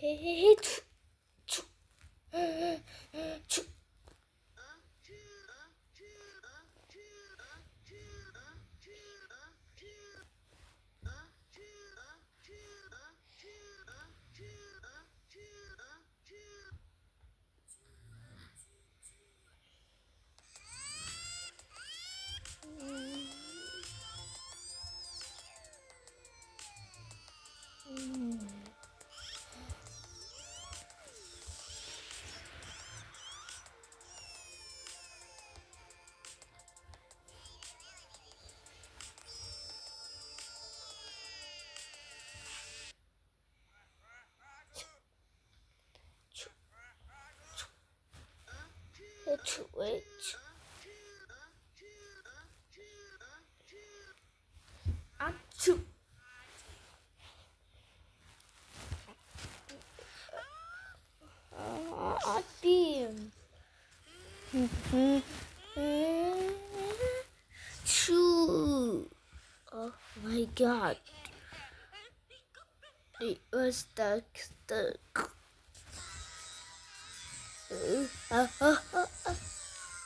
Wait. Achoo. Beam. Choo. Oh my god. It was stuck.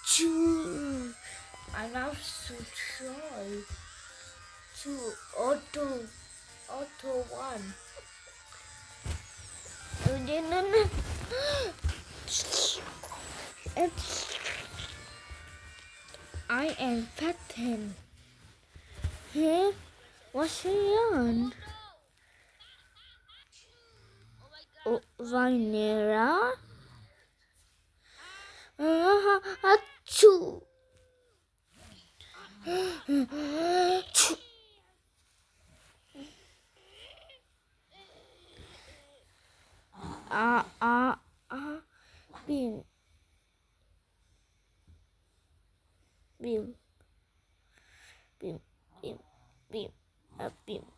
Choo. I'm now so try to auto one. And then I am fatten. Huh? What's he on? Oh, vanilla. Achoo. Beam. Beam. Beam. Beam. Beam. Beam.